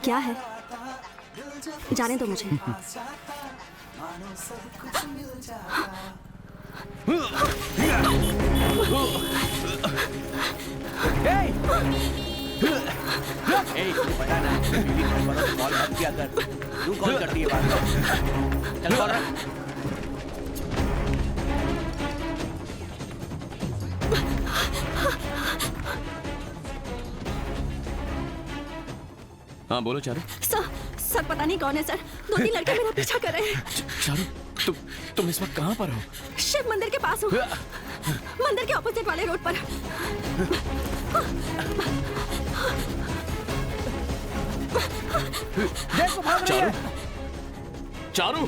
क्या है? जाने दो मुझे। पता ना कॉल मत किया कर, तू कॉल करती है बात। चल कॉल रख। हाँ बोलो चारू। सर पता नहीं कौन है सर, 2-3 लड़के मेरा पीछा कर रहे हैं। चारू तुम इस वक्त कहाँ पर हो? शिव मंदिर के पास हूँ, मंदिर के ऑपोजिट वाले रोड पर। देखो भाग रही है। चारू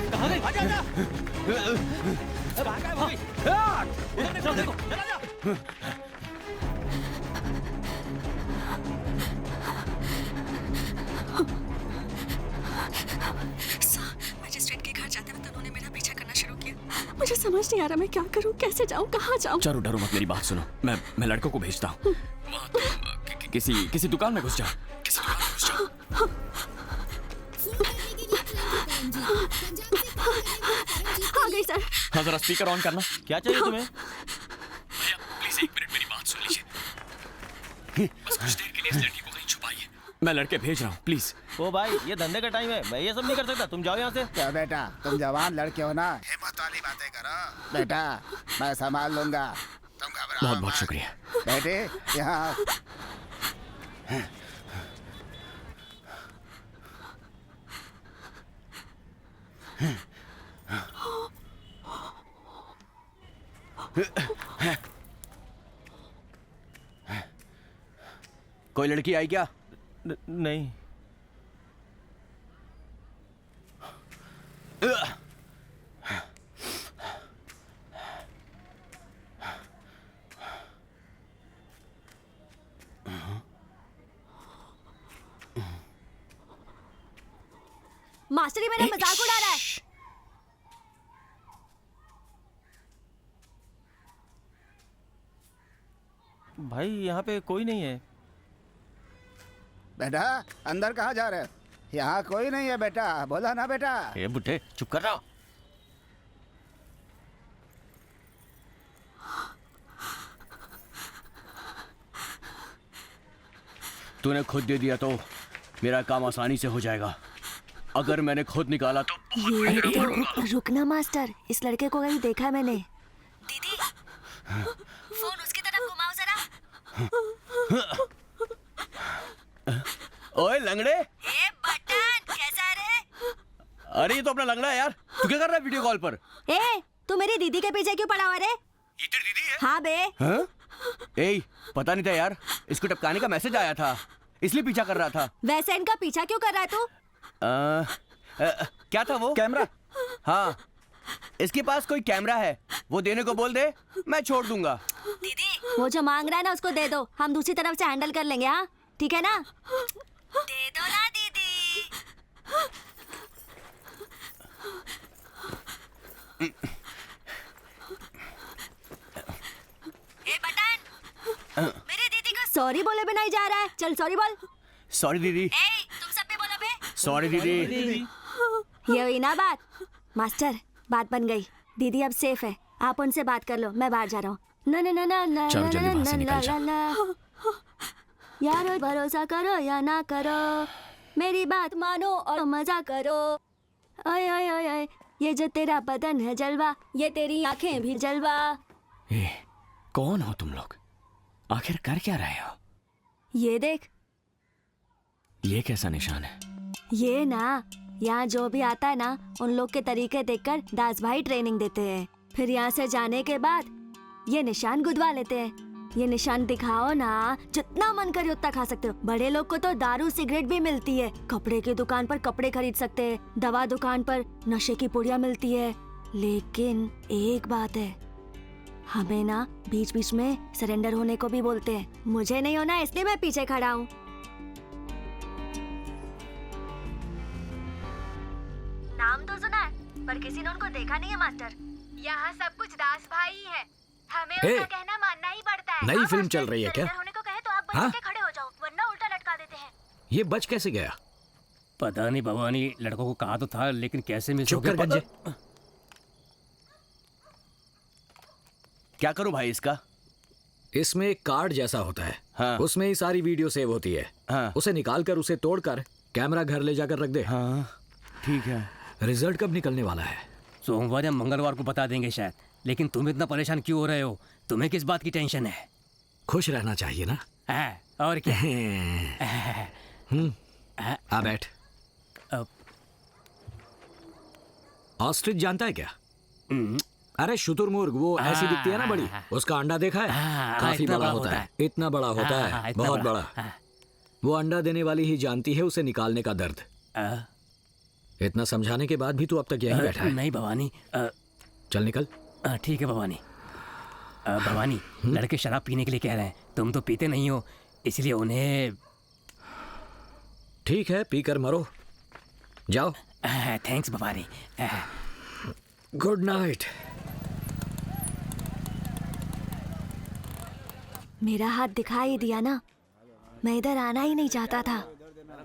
कहाँ गई? आजा आजा। भागा भाई। उधर देखो, चला जा। मैजिस्ट्रेट के घर जाते वक्त उन्होंने मेरा पीछा करना शुरू किया। मुझे समझ नहीं आ रहा मैं क्या करूं, कैसे जाऊं, कहाँ जाऊं। चारू डरो मत, मेरी बात सुनो। मैं लड़कों को भेजता हूँ। किसी दुकान में घुस जाओ, किसी दुकान में घुस जाओ। आ गई सर। हाँ जरा स्पीकर ऑन करना। क्या चाहिए तुम्हें? भैया प्लीज 1 मिनट मेरी बात सुन लीजिए। बस कुछ देर के लिए इस लड़की को कहीं छुपाइए, मैं लड़के भेज रहा हूँ प्लीज। ओ भाई ये धंधे का टाइम है, मैं ये सब नहीं कर सकता, तुम जाओ यहाँ से। क्या बेटा, तुम जवान लड़के हो ना, हिम्मत वाली बातें करो। बेटा मैं संभाल लूंगा, तुम घबराओ बहुत बहुत मत। शुक्रिया। बेटे यहाँ कोई लड़की आई क्या? नहीं। मास्टर ही मेरा मजाक उड़ा रहा है। भाई यहाँ पे कोई नहीं है। बेटा अंदर कहाँ जा रहे हो? यहाँ कोई नहीं है बेटा, बोला ना बेटा। ए बुड्ढे चुप कर रहा। तूने खुद दे दिया तो मेरा काम आसानी से हो जाएगा, अगर मैंने खुद निकाला तो रुकना मास्टर, इस लड़के को कहीं देखा है मैंने। दीदी फोन उसकी तरफ घुमाओ जरा। ओए लंगड़े। ए बटन कैसा रे? अरे ये तो अपना लंगड़ा है यार, तू क्या कर रहा है वीडियो कॉल पर? ए तू मेरी दीदी के पीछे क्यों पड़ा हुआ रे? ये तेरी दीदी है? हाँ बे। हाँ? ए पता नहीं था यार, इसको टपकाने का मैसेज आया था इसलिए पीछा कर रहा था। वैसे इनका पीछा क्यों कर रहा है तू? क्या था वो? कैमरा। हाँ इसके पास कोई कैमरा है, वो देने को बोल दे, मैं छोड़ दूंगा। दीदी वो जो मांग रहा है ना उसको दे दो, हम दूसरी तरफ से हैंडल कर लेंगे। हाँ ठीक है ना? दे दो ना दीदी। ए बटन मेरी दीदी को सॉरी बोले बिना ही जा रहा है, चल सॉरी बोल। सॉरी दीदी। ए तुम सब भी बोलो बे। सॉरी दीदी। ये हुई ना बात। मास्टर बात बन गई, दीदी अब सेफ है, आप उनसे बात कर लो, मैं बाहर जा रहा हूँ। ना ना ना ना ना चलो जल्दी वहाँ से निकल जा। यारो भरोसा करो या ना करो, मेरी बात मानो और मजा करो। ओए ओए ओए ओए, ये जो तेरा बदन है जलवा, ये तेरी आंखें भी जलवा। ए, कौन हो तुम लोग? आखिर कर क्या रहे हो? ये देख। ये कैसा निशान है? ये ना यहाँ जो भी आता है ना, उन लोग के तरीके देखकर दास भाई ट्रेनिंग देते हैं, फिर यहाँ से जाने के बाद ये निशान गुदवा लेते हैं। ये निशान दिखाओ ना, जितना मन करे उतना खा सकते हो। बड़े लोग को तो दारू सिगरेट भी मिलती है, कपड़े की दुकान पर कपड़े खरीद सकते हैं, दवा दुकान पर नशे की पुड़िया मिलती है। लेकिन एक बात है, हमें ना बीच बीच में सरेंडर होने को भी बोलते हैं। मुझे नहीं होना इसलिए मैं पीछे खड़ा हूँ। नाम तो सुना है पर किसी ने उनको देखा नहीं है मास्टर। यहाँ सब कुछ दास भाई है, हमें हे! उनका कहना मानना ही पड़ता है। नई फिल्म चल रही है क्या? होने को कहे तो आप हाँ? के खड़े हो जाओ, वरना उल्टा लटका देते हैं। ये बच कैसे गया? पता नहीं भवानी, लड़कों को कहा तो था लेकिन कैसे मिस चुप कर गंजे। क्या करूं भाई इसका? इसमें एक कार्ड जैसा होता है। हाँ। उसमें ही सारी वीडियो सेव होती है। हाँ। उसे निकाल कर उसे तोड़कर कैमरा घर ले जाकर रख दे। हाँ ठीक है। रिजल्ट कब निकलने वाला है? सोमवार या मंगलवार को बता देंगे शायद। लेकिन तुम इतना परेशान क्यों हो रहे हो? तुम्हें किस बात की टेंशन है? खुश रहना चाहिए ना। और क्या? आ बैठ। अब- ऑस्ट्रिच जानता है क्या? अरे शुतुरमुर्ग, वो ऐसी दिखती है ना बड़ी, उसका अंडा देखा है? काफी इतना बड़ा होता है। इतना बड़ा होता है, बहुत बड़ा। वो अंडा देने वाली ही जानती है उसे निकालने का दर्द। इतना समझाने के बाद भी तू अब तक यहीं बैठा है। नहीं भवानी। चल निकल। ठीक है भवानी। भवानी, लड़के शराब पीने के लिए कह रहे हैं, तुम तो पीते नहीं हो, इसलिए उन्हें। ठीक है, पीकर मरो, जाओ। थैंक्स भवानी। Good night. मेरा हाथ दिखाई दिया ना, मैं इधर आना ही नहीं चाहता था।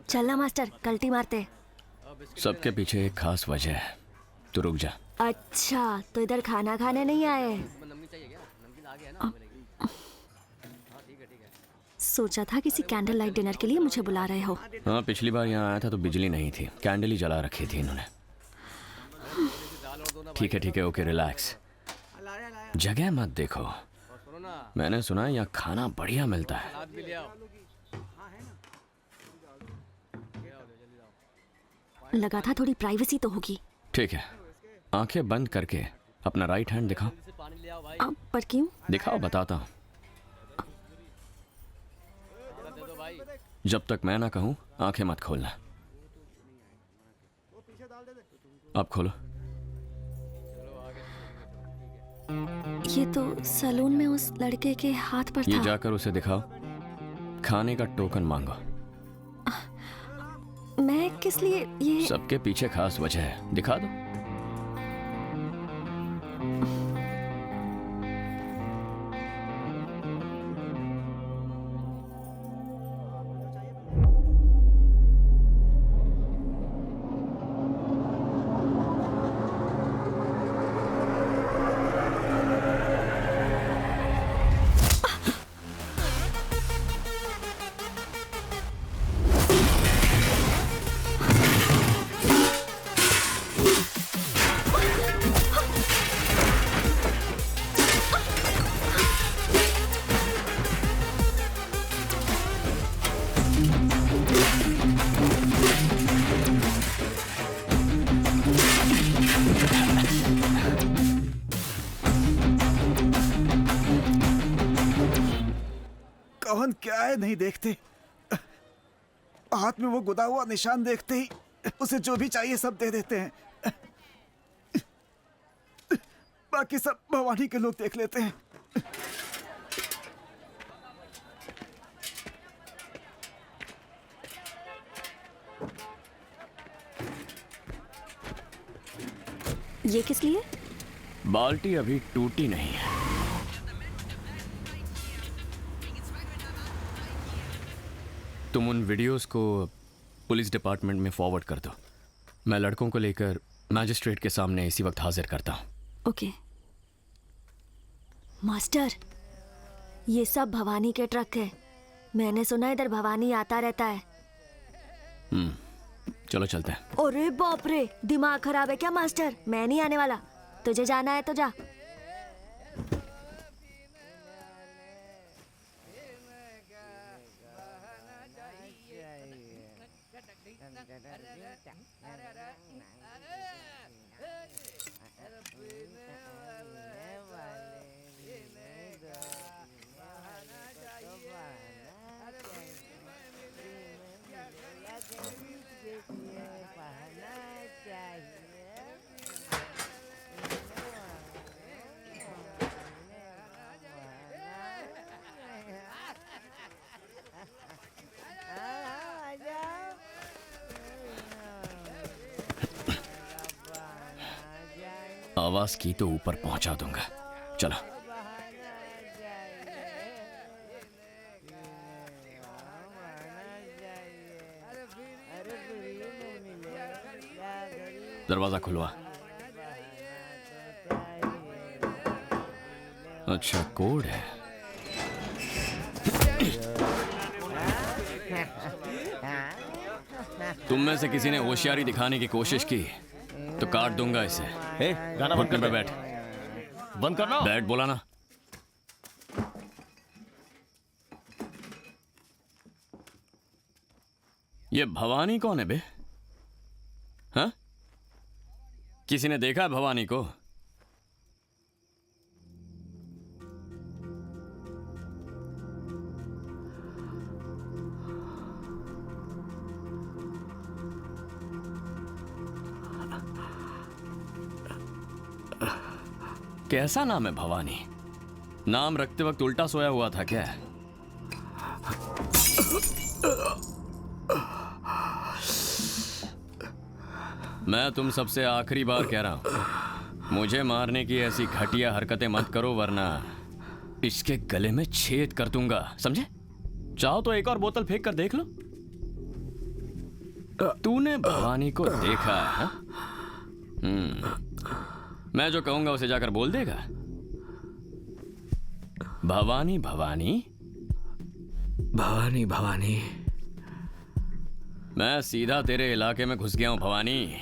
चलना मास्टर, कल्टी मारते। सबके पीछे एक खास वजह है, तू रुक जा। अच्छा, तो इधर खाना खाने नहीं आए? सोचा था किसी कैंडल लाइट डिनर के लिए मुझे बुला रहे हो। हाँ, पिछली बार यहाँ आया था तो बिजली नहीं थी, कैंडल ही जला रखी थी इन्होंने। ठीक है, ओके, रिलैक्स। जगह मत देखो, मैंने सुना है यहाँ खाना बढ़िया मिलता है। लगा था थोड़ी प्राइवेसी तो होगी। ठीक है, आंखें बंद करके अपना राइट हैंड दिखाओ। पर क्यों? दिखाओ, बताता हूँ। जब तक मैं ना कहूँ आंखें मत खोलना। अब खोलो। ये तो सैलून में उस लड़के के हाथ पर ये था। जाकर उसे दिखाओ, खाने का टोकन मांगो। मैं किस लिए ये? सबके पीछे खास वजह है, दिखा दो। कौन क्या है नहीं देखते, हाथ में वो गुदा हुआ निशान देखते ही उसे जो भी चाहिए सब दे देते हैं। बाकी सब भवानी के लोग देख लेते हैं। ये किस लिए? बाल्टी अभी टूटी नहीं है। तुम उन वीडियोस को पुलिस डिपार्टमेंट में फॉरवर्ड कर दो। मैं लड़कों को लेकर मैजिस्ट्रेट के सामने इसी वक्त हाजिर करता हूँ। ओके। मास्टर, ये सब भवानी के ट्रक है। मैंने सुना इधर भवानी आता रहता है। चलो चलते हैं। अरे बाप रे, दिमाग खराब है क्या मास्टर? मैं नहीं आने वाला। तुझे जाना है तो जा। आवाज की तो ऊपर पहुंचा दूंगा। चलो। दरवाजा खुलवा। अच्छा, कोड है। तुम में से किसी ने होशियारी दिखाने की कोशिश की तो काट दूंगा इसे। गाना बंद घुटने पे कर बैठ। बंद करना। बैठ बोला ना। ये भवानी कौन है बे? हाँ? किसी ने देखा है भवानी को? कैसा नाम है भवानी? नाम रखते वक्त उल्टा सोया हुआ था क्या? मैं तुम सबसे आखिरी बार कह रहा हूं, मुझे मारने की ऐसी घटिया हरकतें मत करो वरना इसके गले में छेद कर दूंगा, समझे? चाहो तो एक और बोतल फेंक कर देख लो। तूने भवानी को देखा है? मैं जो कहूंगा उसे जाकर बोल देगा। भवानी भवानी भवानी भवानी। मैं सीधा तेरे इलाके में घुस गया हूं भवानी।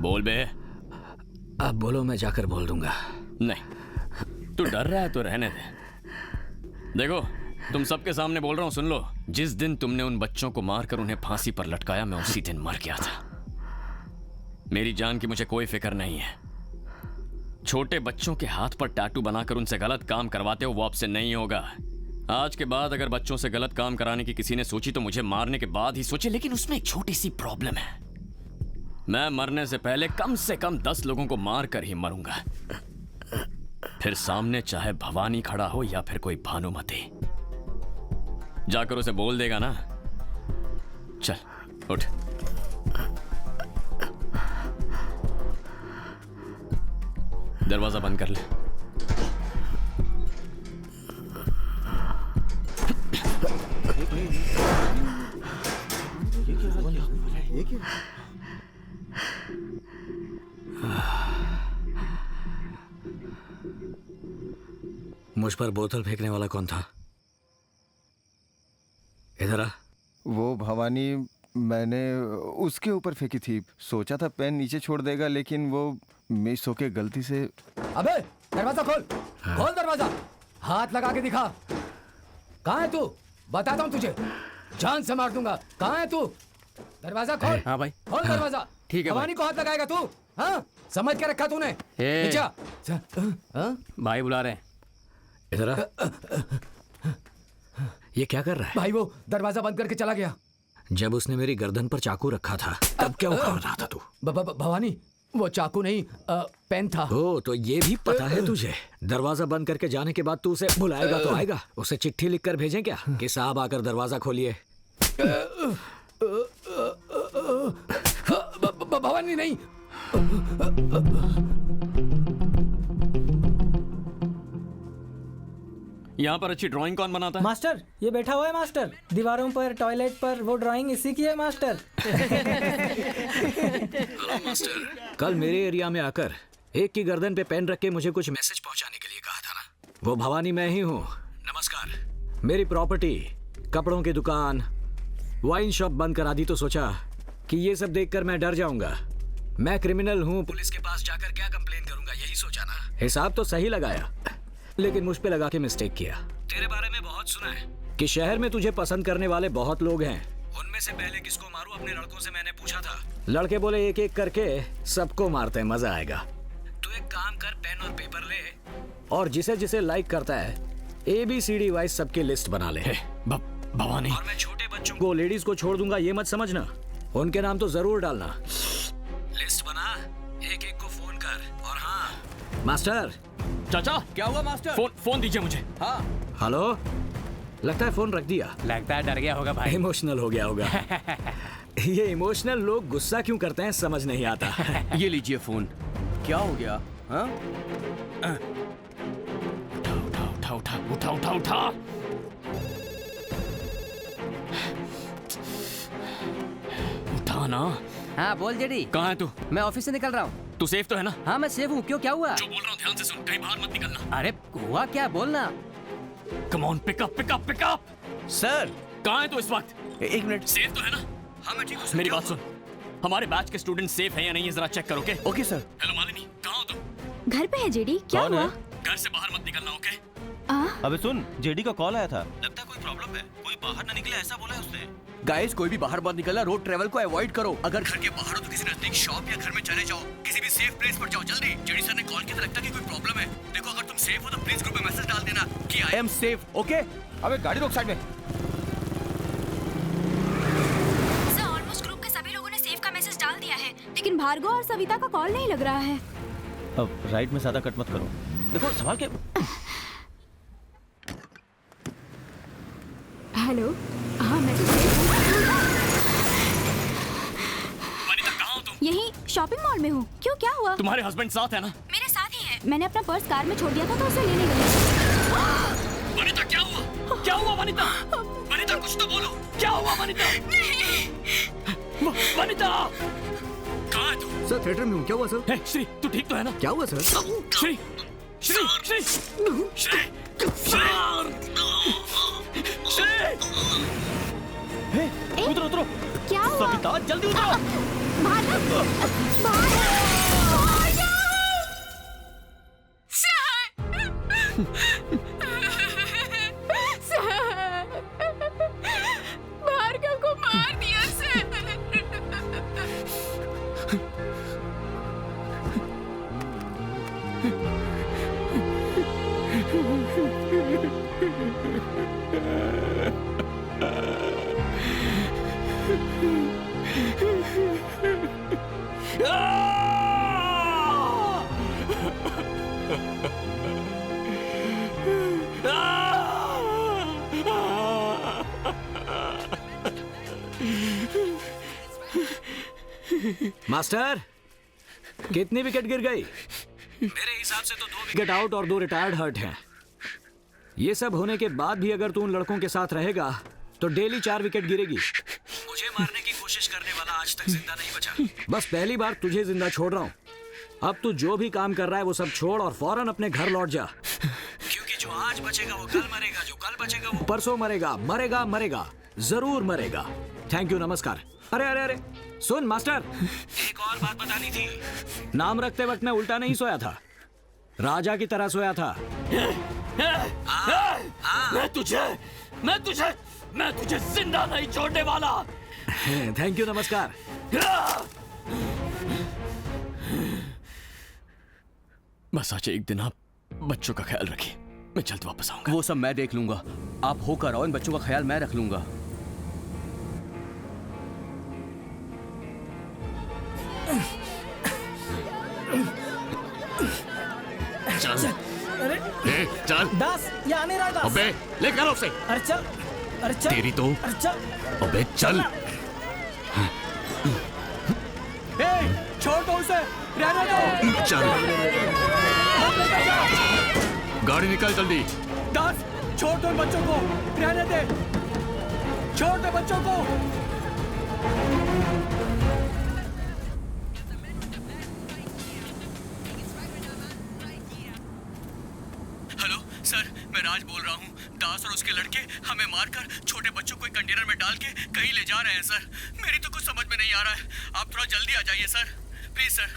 बोल बे। अब बोलो, मैं जाकर बोल दूंगा। नहीं, तू डर रहा है तो रहने दे। देखो, तुम सबके सामने बोल रहा हूं, सुन लो। जिस दिन तुमने उन बच्चों को मारकर उन्हें फांसी पर लटकाया, मैं उसी दिन मर गया था। मेरी जान की मुझे कोई फिक्र नहीं है। छोटे बच्चों के हाथ पर टैटू बनाकर उनसे गलत काम करवाते हो, वो आपसे नहीं होगा। आज के बाद अगर बच्चों से गलत काम कराने की किसी ने सोची तो मुझे मारने के बाद ही सोचे, लेकिन उसमें एक छोटी सी प्रॉब्लम है। मैं मरने से पहले कम से कम 10 लोगों को मार कर ही मरूंगा। फिर सामने चाहे भवानी खड़ा हो या फिर कोई भानुमति। जाकर उसे बोल देगा ना। चल उठ। दरवाजा बंद कर ले। मुझ पर बोतल फेंकने वाला कौन था? इधर आ। वो भवानी, मैंने उसके ऊपर फेंकी थी। सोचा था पेन नीचे छोड़ देगा, लेकिन वो मिस होके गलती से। अबे दरवाजा खोल। खोल दरवाजा, हाथ लगा के दिखा। कहाँ है तू? बताता हूँ तुझे, जान से मार दूंगा। कहाँ है तू? दरवाजा खोल। हाँ भाई। खोल दरवाजा। ठीक है भवानी को हाथ लगाएगा तू? हाँ, समझ के रखा तूने? नीचे आ। हाँ? भाई बुला रहे हैं। इधर आ। ये क्या कर रहा है? भाई वो दरवाजा बंद करके चला गया। जब उसने मेरी गर्दन पर चाकू रखा था तब क्या उखाड़ रहा था तू? भवानी, वो चाकू नहीं, पेन था। ओ, तो ये भी पता है तुझे? दरवाजा बंद करके जाने के बाद तू उसे बुलाएगा तो आएगा। उसे चिट्ठी लिखकर भेजें क्या कि साहब आकर दरवाजा खोलिए? भवानी नहीं। यहाँ पर अच्छी ड्राइंग कौन बनाता है? मास्टर, ये बैठा हुआ है मास्टर। दीवारों पर, टॉयलेट पर, वो ड्राइंग इसी की है मास्टर। हेलो मास्टर, कल मेरे एरिया में आकर एक की गर्दन पे पेन रख के मुझे कुछ मैसेज पहुंचाने के लिए कहा था ना? वो भवानी मैं ही हूँ। नमस्कार। मेरी प्रॉपर्टी, कपड़ों की दुकान, वाइन शॉप बंद करा दी तो सोचा कि ये सब देखकर मैं डर जाऊंगा। मैं क्रिमिनल हूँ, पुलिस के पास जाकर क्या कंप्लेन करूंगा, यही सोचा ना। हिसाब तो सही लगाया, लेकिन मुझ पे लगा के मिस्टेक किया। तेरे बारे में बहुत सुना है कि शहर में तुझे पसंद करने वाले बहुत लोग हैं। उनमें से पहले किसको मारूं, अपने लड़कों से मैंने पूछा था। लड़के बोले एक एक करके सबको मारते हैं, मजा आएगा। तू एक काम कर, पेन और पेपर ले और जिसे जिसे लाइक करता है ABCD वाइज सबकी लिस्ट बना ले। भवानी। और मैं छोटे बच्चों को, लेडीज को छोड़ दूंगा, ये मत समझना। उनके नाम तो जरूर डालना। लिस्ट बना, एक एक को फोन कर। और हाँ मास्टर। चाचा, क्या हुआ मास्टर? फोन दीजिए मुझे। हाँ। हेलो, लगता है फोन रख दिया। लगता है डर गया होगा भाई। इमोशनल हो गया होगा। ये इमोशनल लोग गुस्सा क्यों करते हैं समझ नहीं आता। ये लीजिए फोन। क्या हो गया? हाँ? उठा उठा उठा उठा उठा उठा। उठा ना। हाँ बोल जेडी। कहाँ है तू? मैं ऑफिस से निकल रहा हूँ। तू सेफ तो है ना? हाँ मैं सेफ हूँ, क्यों क्या हुआ? जो बोल रहा हूँ ध्यान से सुन, कहीं बाहर मत निकलना। अरे हुआ क्या, बोलना। Come on, pick up pick up pick up. Sir कहाँ है तू इस वक्त? एक मिनट। सेफ तो है ना? हाँ मैं ठीक हूँ। मेरी बात सुन, हमारे बैच के स्टूडेंट सेफ हैं या नहीं, ये जरा चेक करो। Okay sir. हेलो मालिनी, कहाँ हो तुम? घर पे है जेडी, क्या कौन हुआ? है? घर से बाहर मत निकलना, ओके? अबे सुन, जेडी का कॉल आया था। लगता है कोई प्रॉब्लम है, कोई बाहर ना निकले ऐसा बोला है उसने। गाइस कोई भी बाहर मत निकलना, रोड ट्रेवल को अवॉइड करो। अगर घर के बाहर हो तो किसी नजदीक शॉप या घर में चले जाओ, किसी भी सेफ प्लेस पर जाओ जल्दी। जेडी सर ने कॉल किया था, लगता है कि कोई प्रॉब्लम है। देखो अगर तुम सेफ हो तो प्लीज ग्रुप में मैसेज डाल देना कि आई एम सेफ, ओके? अबे गाड़ी रोक साइड में। सर ऑलमोस्ट ग्रुप के सभी लोगों ने सेफ का मैसेज डाल दिया है, लेकिन भार्गव और सविता का कॉल नहीं लग रहा है। अब राइट में ज्यादा कट मत करो। देखो सवाल के। हेलो, हाँ मैं वनिता कहाँ हो तुम? यही शॉपिंग मॉल में हूँ। क्यों, क्या हुआ? तुम्हारे हस्बैंड साथ है ना? मेरे साथ ही है। मैंने अपना पर्स कार में छोड़ दिया था तो उसे लेने गई। वनिता क्या हुआ? क्या हुआ वनिता? वनिता कुछ तो बोलो, क्या हुआ वनिता? वनिता कहाँ है तू? सर थिएटर में हूँ, क्या हुआ सर? हे श्री, तू ठीक तो है ना? क्या हुआ सर? श्री श्री श्री श्री श्री, उतरो उतरो। क्या हुआ? सविता जल्दी उतरो। भार्गव को मार दिया सर। मास्टर, कितनी विकेट गिर गई? मेरे हिसाब से तो 2 विकेट आउट और 2 रिटायर्ड हर्ट हैं। ये सब होने के बाद भी अगर तू उन लड़कों के साथ रहेगा तो डेली 4 विकेट गिरेगी। मुझे मारने की कोशिश करने वाला आज तक जिंदा नहीं बचा। बस पहली बार तुझे जिंदा छोड़ रहा हूँ। अब तू जो भी काम कर रहा है वो सब छोड़ और फौरन अपने घर लौट जा, क्योंकि जो आज बचेगा वो कल मरेगा, जो कल बचेगा वो परसों मरेगा। मरेगा मरेगा, जरूर मरेगा। थैंक यू, नमस्कार। अरे अरे अरे सुन मास्टर, एक और बात बतानी थी। नाम रखते वक्त मैं उल्टा नहीं सोया था, राजा की तरह सोया था। मैं तुझे जिंदा नहीं छोड़ने वाला। थैंक यू, नमस्कार। बस आज एक दिन आप बच्चों का ख्याल रखिए, मैं जल्द वापस आऊंगा। वो सब मैं देख लूंगा, आप होकर आओ, इन बच्चों का ख्याल मैं रख लूंगा। चल चल दास, ये आने रहा है दास। अबे लेकर आओ उसे। अरे चल, अरे चल। तेरी तो। अरे चल। अबे चल। छोड़ दो उसे, रहने दो। चल गाड़ी निकाल जल्दी। दास छोड़ दो बच्चों को, रहने दे, छोड़ दे बच्चों को। हेलो सर, मैं राज बोल रहा हूँ। दास और उसके लड़के हमें मारकर छोटे बच्चों को एक कंटेनर में डाल के कहीं ले जा रहे हैं सर। मेरी तो कुछ समझ में नहीं आ रहा है, आप थोड़ा जल्दी आ जाइए सर, प्लीज सर।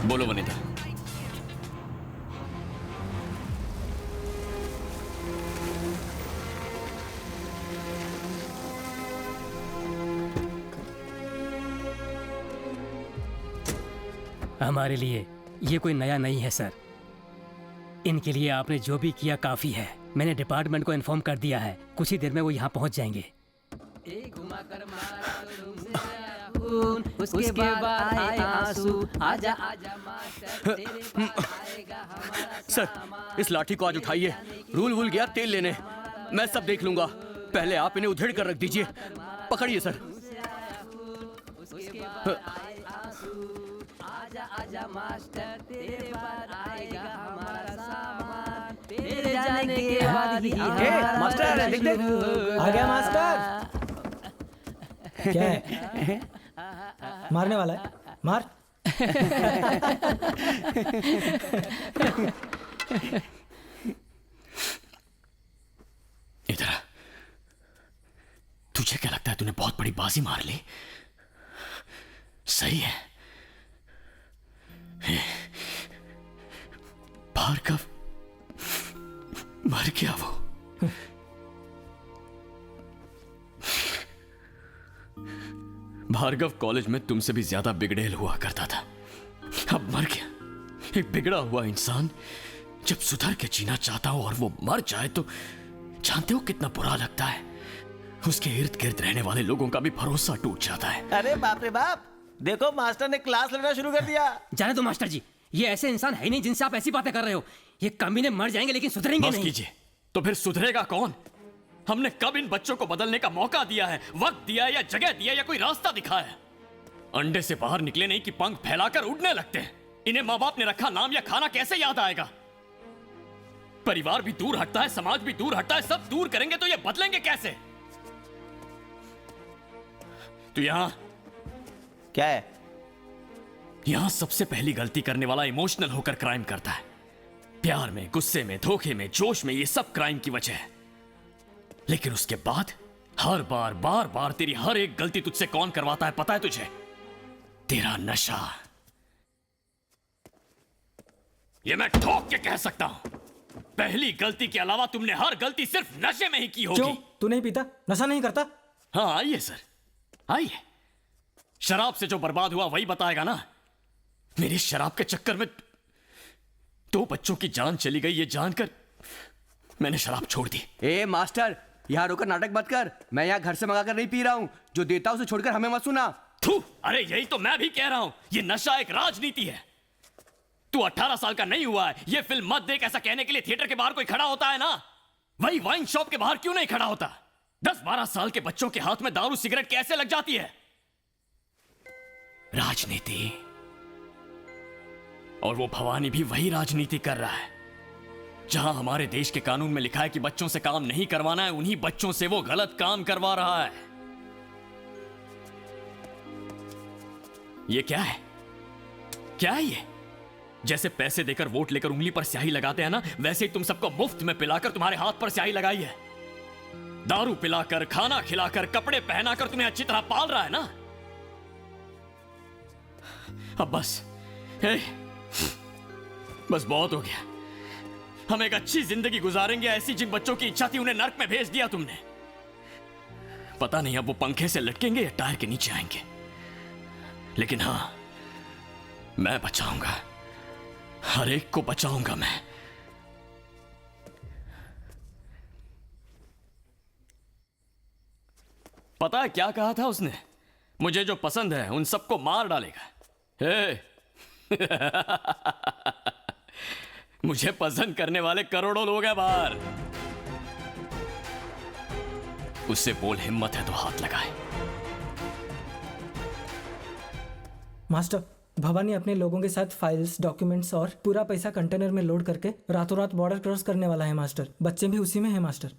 बोलो वनिता। हमारे लिए ये कोई नया नहीं है सर। इनके लिए आपने जो भी किया काफी है। मैंने डिपार्टमेंट को इन्फॉर्म कर दिया है, कुछ ही देर में वो यहाँ पहुँच जाएंगे। उसके बाद आए आंसू, आजा आजा मास्टर, तेरे बाद आएगा हमारा सर इस लाठी को आज उठाइए, रूल वूल गया तेल लेने, मैं सब देख लूंगा। पहले आप इन्हें उधेड़ कर रख दीजिए, पकड़िए सर। आजा आजा मास्टर, तेरे बाद आएगा हमारा सामान, तेरे जाने के बाद ही मास्टर देख देख आ गया मास्टर। क्या है? मारने वाला है? मार। इधर आ। तुझे क्या लगता है तूने बहुत बड़ी बाजी मार ली? सही है। भार्गव मर गया वो। भार्गव कॉलेज में तुमसे भी ज्यादा बिगड़ेल हुआ करता था, अब मर गया। एक बिगड़ा हुआ इंसान जब सुधर के जीना चाहता हो और वो मर जाए तो जानते हो कितना बुरा लगता है। उसके इर्द गिर्द रहने वाले लोगों का भी भरोसा टूट जाता है। अरे बाप रे बाप, देखो मास्टर ने क्लास लेना शुरू कर दिया। जाने दो मास्टर जी, ये ऐसे इंसान है ही नहीं जिनसे आप ऐसी बातें कर रहे हो। ये कमीने मर जाएंगे लेकिन सुधरेंगे बस नहीं। कीजिए, तो फिर सुधरेगा कौन? हमने कब इन बच्चों को बदलने का मौका दिया है, वक्त दिया है या जगह दिया या कोई रास्ता दिखाया? अंडे से बाहर निकले नहीं कि पंख फैलाकर उड़ने लगते हैं। इन्हें माँ बाप ने रखा नाम या खाना कैसे याद आएगा? परिवार भी दूर हटता है, समाज भी दूर हटता है, सब दूर करेंगे तो ये बदलेंगे कैसे? तो यहां क्या है? यहां सबसे पहली गलती करने वाला इमोशनल होकर क्राइम करता है। प्यार में, गुस्से में, धोखे में, जोश में, ये सब क्राइम की वजह है। लेकिन उसके बाद हर बार, बार बार तेरी हर एक गलती तुझसे कौन करवाता है पता है तुझे? तेरा नशा। ये मैं ठोक के कह सकता हूं। पहली गलती के अलावा तुमने हर गलती सिर्फ नशे में ही की होगी। क्यों? तू नहीं पीता? नशा नहीं करता? हाँ आइए सर, आइए। शराब से जो बर्बाद हुआ वही बताएगा ना। मेरी शराब के चक्कर में 2 बच्चों की जान चली गई, ये जानकर मैंने शराब छोड़ दी। ए मास्टर, यहाँ रोकर नाटक मत कर। मैं यहाँ घर से मंगाकर नहीं पी रहा हूँ। जो देता उसे छोड़कर हमें मत सुना। थू, अरे यही तो मैं भी कह रहा हूं। ये नशा एक राजनीति है। तू 18 साल का नहीं हुआ है, ये फिल्म मत देख ऐसा कहने के लिए थिएटर के बाहर कोई खड़ा होता है ना? वही वाइन शॉप के बाहर क्यों नहीं खड़ा होता? 10-12 साल के बच्चों के हाथ में दारू सिगरेट कैसे लग जाती है? राजनीति। और वो भवानी भी वही राजनीति कर रहा है। जहां हमारे देश के कानून में लिखा है कि बच्चों से काम नहीं करवाना है, उन्हीं बच्चों से वो गलत काम करवा रहा है। ये क्या है? क्या है ये? जैसे पैसे देकर वोट लेकर उंगली पर स्याही लगाते हैं ना, वैसे ही तुम सबको मुफ्त में पिलाकर तुम्हारे हाथ पर स्याही लगाई है। दारू पिलाकर, खाना खिलाकर, कपड़े पहनाकर तुम्हें अच्छी तरह पाल रहा है ना। अब बस बस बहुत हो गया। हम एक अच्छी जिंदगी गुजारेंगे, ऐसी जिन बच्चों की इच्छा थी उन्हें नर्क में भेज दिया तुमने। पता नहीं अब वो पंखे से लटकेंगे या टायर के नीचे आएंगे, लेकिन हां, मैं बचाऊंगा, हर एक को बचाऊंगा मैं। पता है क्या कहा था उसने? मुझे जो पसंद है उन सबको मार डालेगा। मुझे पसंद करने वाले करोड़ों लोग हैं बाहर। उससे बोल हिम्मत है तो हाथ लगाए। मास्टर, भवानी अपने लोगों के साथ फाइल्स, डॉक्यूमेंट्स और पूरा पैसा कंटेनर में लोड करके रातों रात बॉर्डर क्रॉस करने वाला है मास्टर। बच्चे भी उसी में है मास्टर।